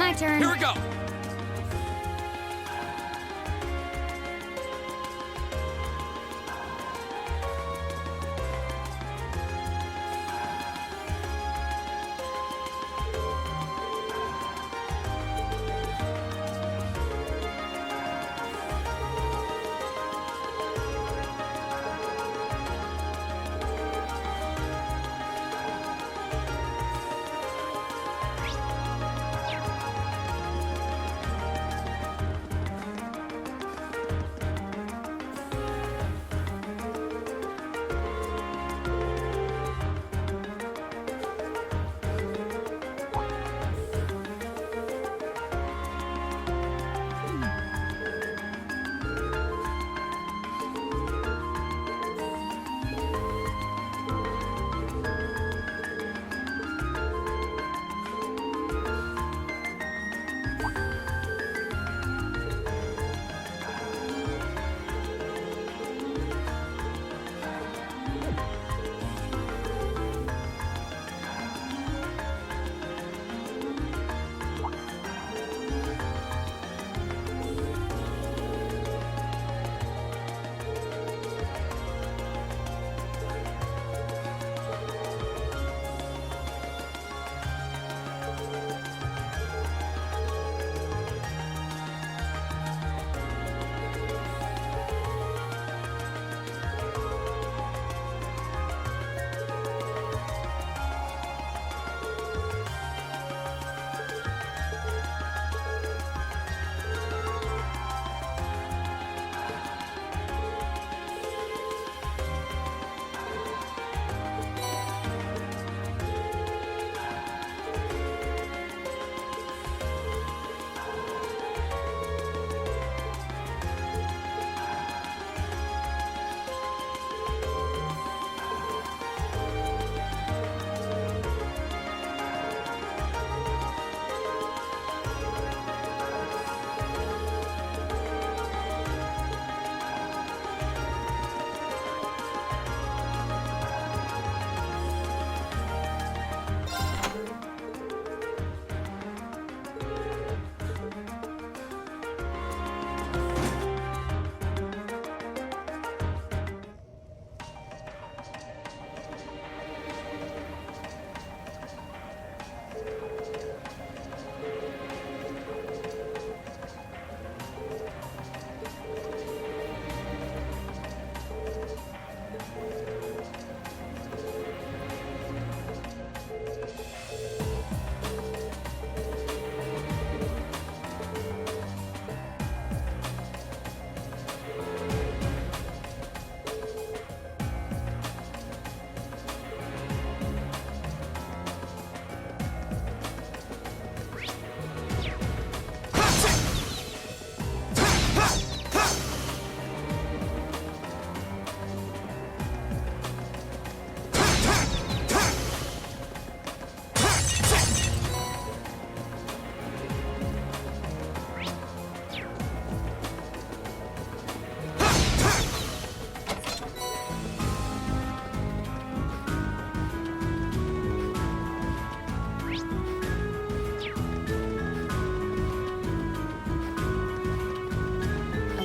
My turn. Here we go.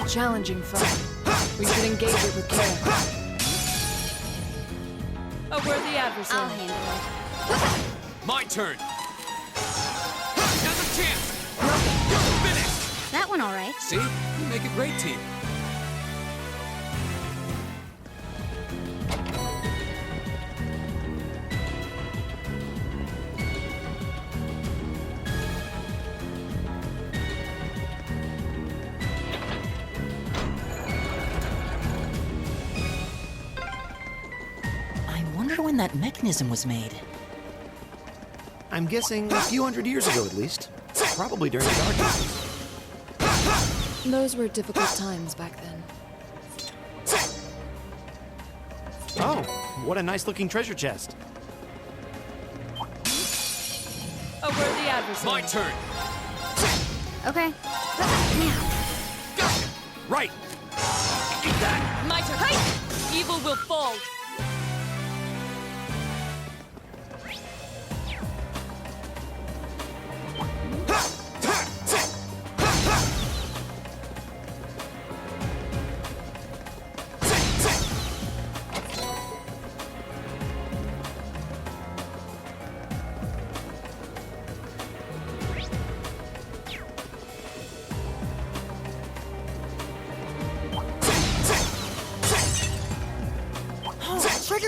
Challenging foe. We should engage it with care. A worthy adversary. I'll handle it. My turn. Now's a chance. You're finished. That one all right. See? You make a great team. When that mechanism was made. I'm guessing a few hundred years ago at least. Probably during the Dark Ages. Those were difficult times back then. Oh, what a nice looking treasure chest. A worthy adversary. My turn. Okay. Now. Gotcha. Right. Eat that. My turn. Hey! Evil will fall.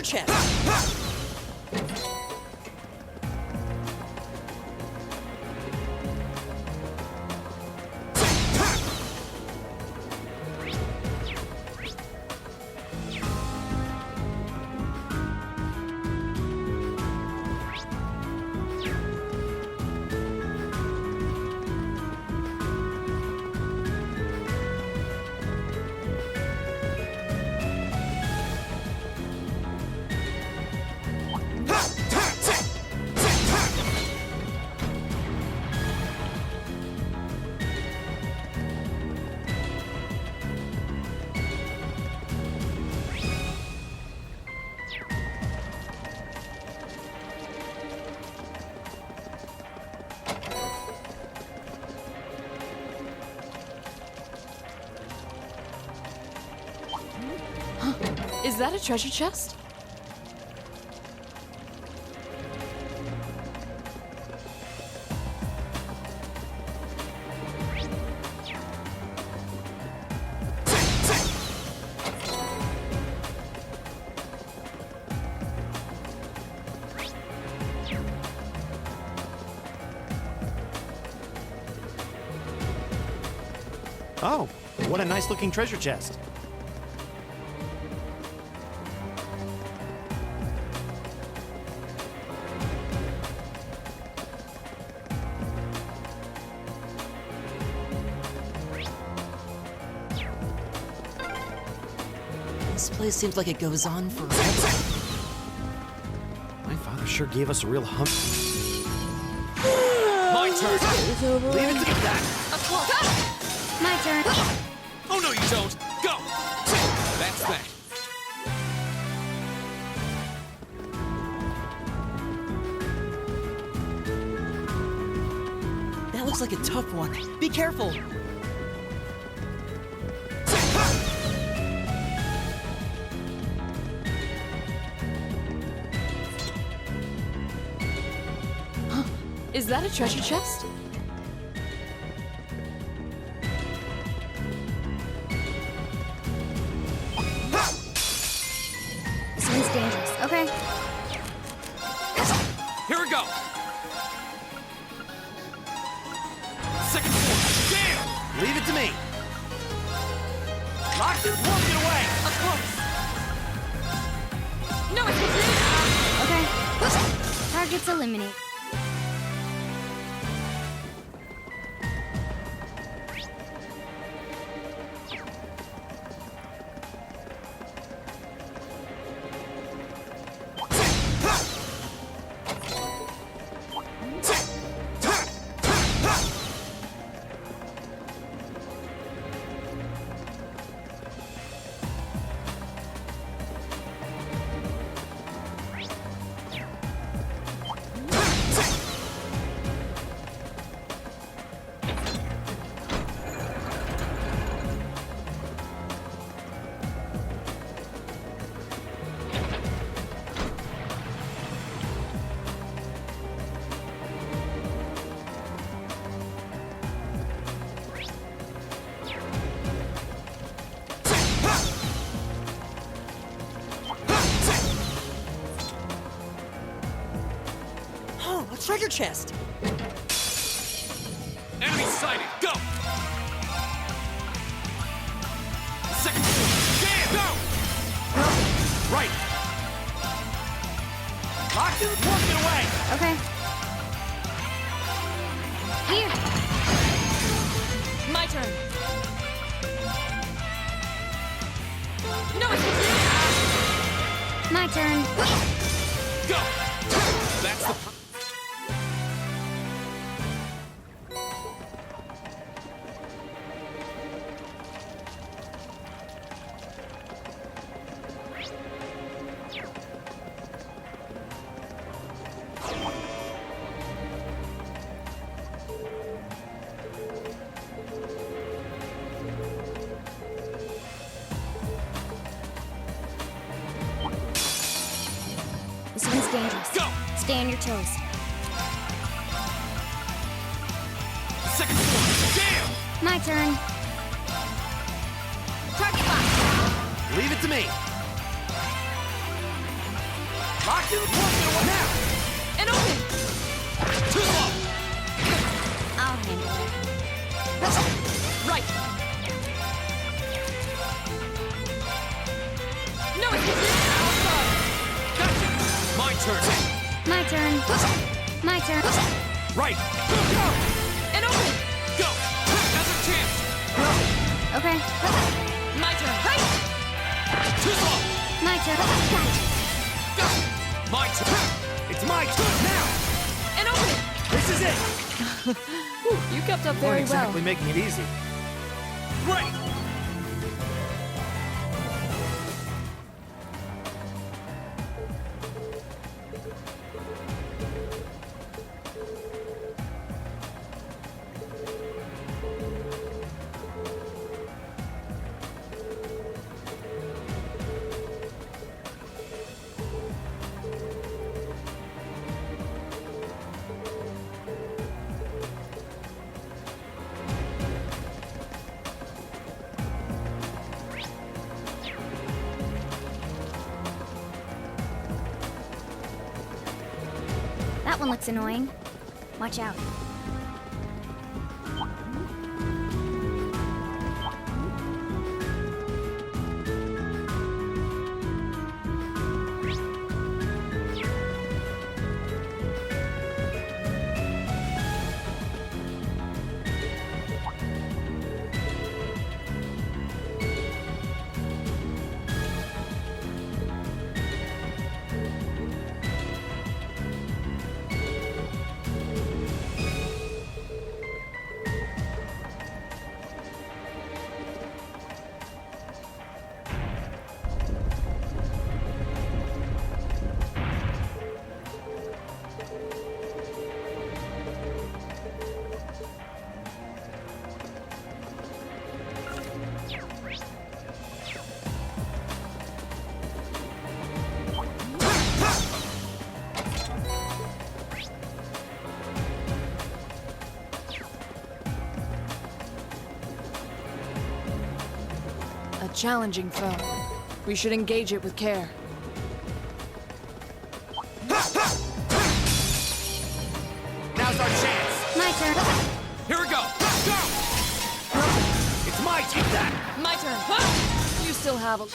treasure chest! Is that a treasure chest? Oh, what a nice looking treasure chest. This place seems like it goes on forever. My father sure gave us a real hump. My turn. Leave it to me, Doc. My turn. Oh, no, you don't. Go. That's that. That looks like a tough one. Be careful! Is that a treasure chest? This one's dangerous. Okay. Here we go. Second floor. Damn. Leave it to me. Locked it. Walk it away. Of course. No, it's Okay. Targets eliminated. Oh, a treasure chest! Enemy sighted. Go. Second floor. Damn. Go. Right. Locked it. Walk it away. Okay. Here. my turn. No, it's My turn. Go. That's the. This one's dangerous. Go. Stay on your toes. Second floor. Damn. My turn. Target locked. Leave it to me. Octave, now! And open! Too slow! I'll handle it. Right! No, it's outside! Gotcha! My turn! My turn. My turn. Right! Go! And open! Go! Now's our chance! Okay. My turn! Hey! Too slow! My turn. Gotcha. Go! My turn! It's my turn now! And open! This is it! You kept up Weren't very exactly well. making it easy. Right! That one looks annoying. Watch out. A challenging foe. We should engage it with care. Now's our chance! My turn. Here we go! Go! It's my take that! My turn! Huh? You still have a...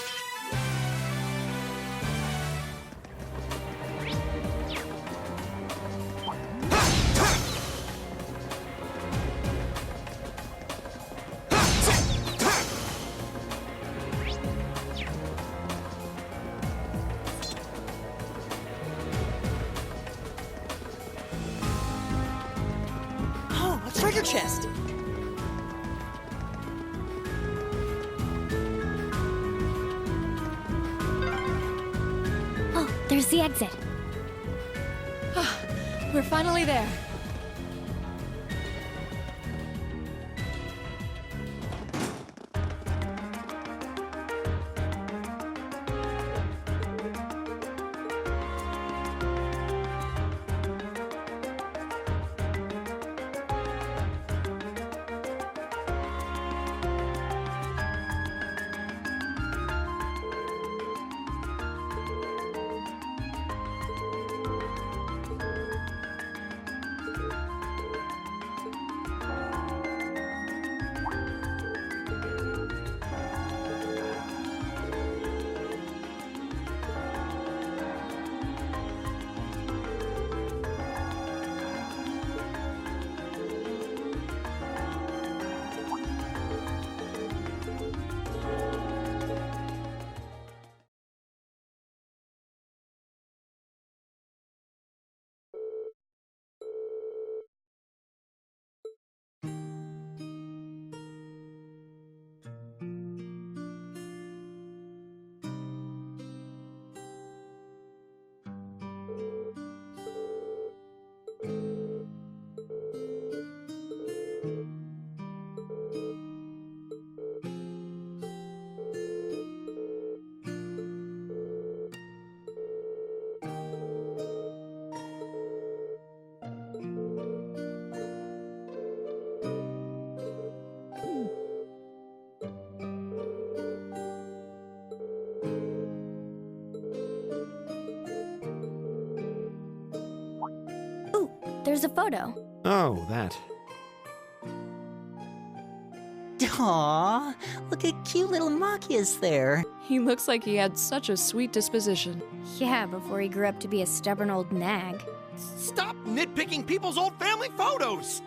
Oh, a treasure chest. Oh, there's the exit. We're finally there. There's a photo. Oh, that. Aw, look at cute little Machias there. He looks like he had such a sweet disposition. Yeah, before he grew up to be a stubborn old nag. Stop nitpicking people's old family photos!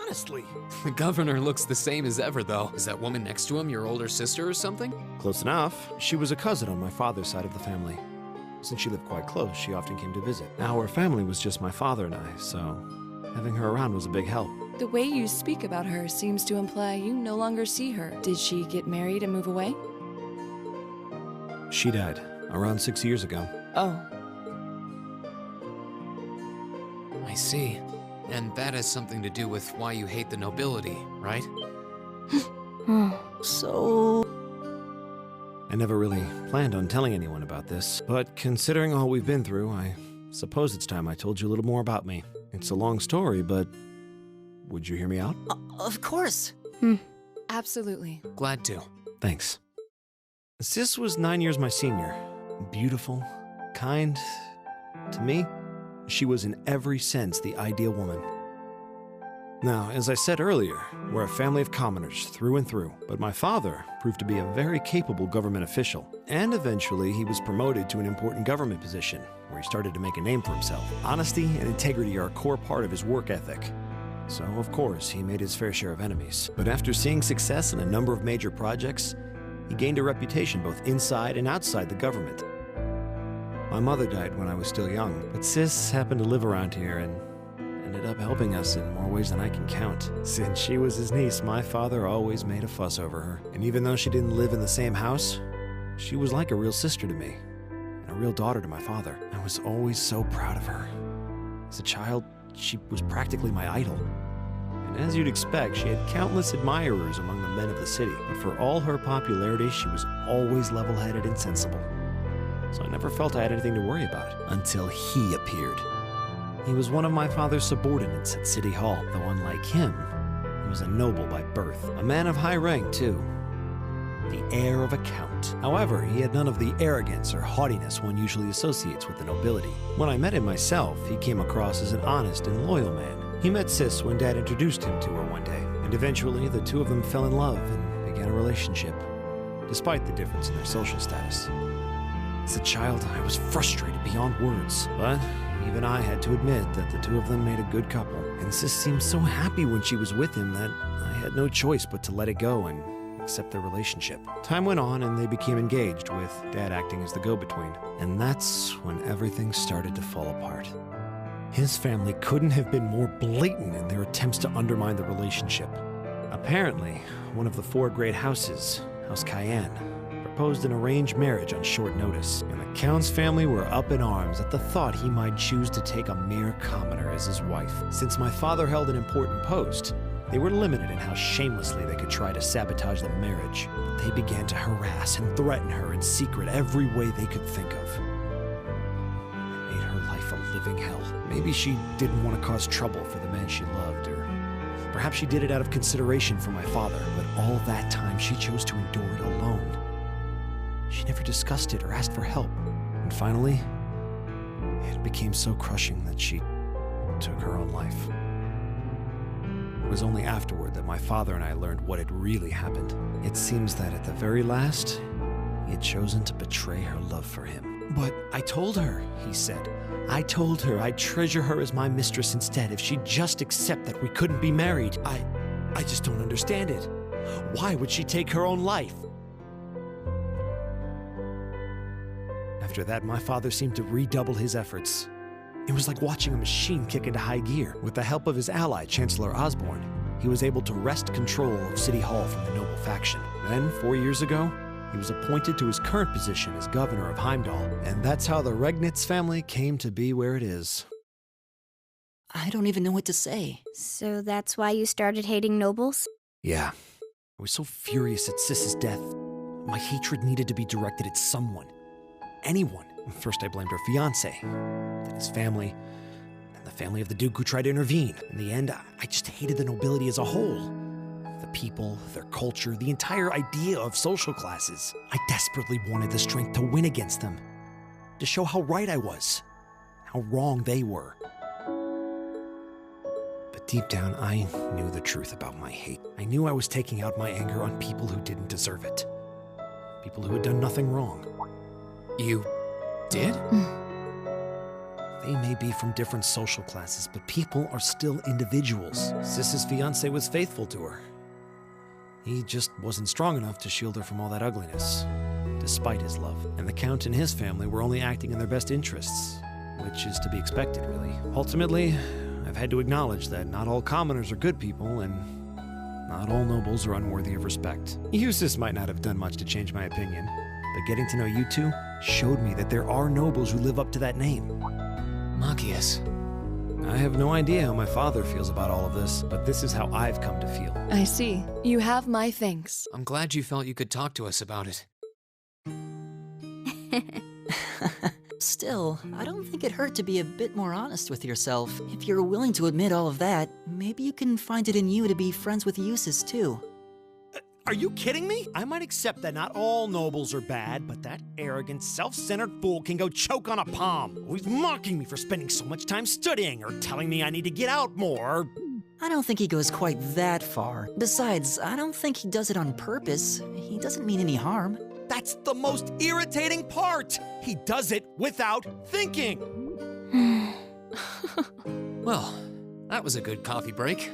Honestly. The governor looks the same as ever, though. Is that woman next to him your older sister or something? Close enough. She was a cousin on my father's side of the family. Since she lived quite close, she often came to visit. Our family was just my father and I, so having her around was a big help. The way you speak about her seems to imply you no longer see her. Did she get married and move away? She died around 6 years ago. Oh, I see. And that has something to do with why you hate the nobility, right? So, I never really planned on telling anyone about this, but considering all we've been through, I suppose it's time I told you a little more about me. It's a long story, but would you hear me out? of course. absolutely. Glad to. Thanks. Sis was 9 years my senior. Beautiful, kind. To me, she was in every sense the ideal woman. Now, as I said earlier, we're a family of commoners through and through, but my father proved to be a very capable government official, and eventually he was promoted to an important government position, where he started to make a name for himself. Honesty and integrity are a core part of his work ethic. So, of course, he made his fair share of enemies. But after seeing success in a number of major projects, he gained a reputation both inside and outside the government. My mother died when I was still young, but Sis happened to live around here and ended up helping us in more ways than I can count. Since she was his niece, my father always made a fuss over her. And even though she didn't live in the same house, she was like a real sister to me, and a real daughter to my father. I was always so proud of her. As a child, she was practically my idol. And as you'd expect, she had countless admirers among the men of the city. But for all her popularity, she was always level-headed and sensible. So I never felt I had anything to worry about until he appeared. He was one of my father's subordinates at City Hall, though unlike him, he was a noble by birth, a man of high rank too. The heir of a count. However, he had none of the arrogance or haughtiness one usually associates with the nobility. When I met him myself, he came across as an honest and loyal man. He met Sis when Dad introduced him to her one day, and eventually the two of them fell in love and began a relationship, despite the difference in their social status. As a child, I was frustrated beyond words, but even I had to admit that the two of them made a good couple, and Sis seemed so happy when she was with him that I had no choice but to let it go and accept their relationship. Time went on and they became engaged, with Dad acting as the go-between, and that's when everything started to fall apart. His family couldn't have been more blatant in their attempts to undermine the relationship. Apparently, one of the four great houses, House Cayenne, proposed an arranged marriage on short notice, and the Count's family were up in arms at the thought he might choose to take a mere commoner as his wife. Since my father held an important post, they were limited in how shamelessly they could try to sabotage the marriage. They began to harass and threaten her in secret every way they could think of. It made her life a living hell. Maybe she didn't want to cause trouble for the man she loved, or perhaps she did it out of consideration for my father, but all that time she chose to endure it alone. She never discussed it or asked for help. And finally, it became so crushing that she took her own life. It was only afterward that my father and I learned what had really happened. It seems that at the very last, he had chosen to betray her love for him. But I told her, he said. I told her I'd treasure her as my mistress instead if she'd just accept that we couldn't be married. I just don't understand it. Why would she take her own life? After that, my father seemed to redouble his efforts. It was like watching a machine kick into high gear. With the help of his ally, Chancellor Osborne, he was able to wrest control of City Hall from the noble faction. Then, 4 years ago, he was appointed to his current position as governor of Heimdall, and that's how the Regnitz family came to be where it is. I don't even know what to say. So that's why you started hating nobles? Yeah. I was so furious at Sis's death. My hatred needed to be directed at someone. Anyone. First I blamed her fiancé, then his family, then the family of the Duke who tried to intervene. In the end, I just hated the nobility as a whole. The people, their culture, the entire idea of social classes. I desperately wanted the strength to win against them, to show how right I was, how wrong they were. But deep down, I knew the truth about my hate. I knew I was taking out my anger on people who didn't deserve it. People who had done nothing wrong. You did? They may be from different social classes, but people are still individuals. Sis's fiancé was faithful to her. He just wasn't strong enough to shield her from all that ugliness, despite his love. And the Count and his family were only acting in their best interests, which is to be expected, really. Ultimately, I've had to acknowledge that not all commoners are good people, and not all nobles are unworthy of respect. Eustace might not have done much to change my opinion, but getting to know you two showed me that there are nobles who live up to that name. Machias. I have no idea how my father feels about all of this, but this is how I've come to feel. I see. You have my thanks. I'm glad you felt you could talk to us about it. Still, I don't think it hurt to be a bit more honest with yourself. If you're willing to admit all of that, maybe you can find it in you to be friends with Eustace too. Are you kidding me? I might accept that not all nobles are bad, but that arrogant, self-centered fool can go choke on a palm. Always mocking me for spending so much time studying, or telling me I need to get out more. I don't think he goes quite that far. Besides, I don't think he does it on purpose. He doesn't mean any harm. That's the most irritating part! He does it without thinking! Well, that was a good coffee break.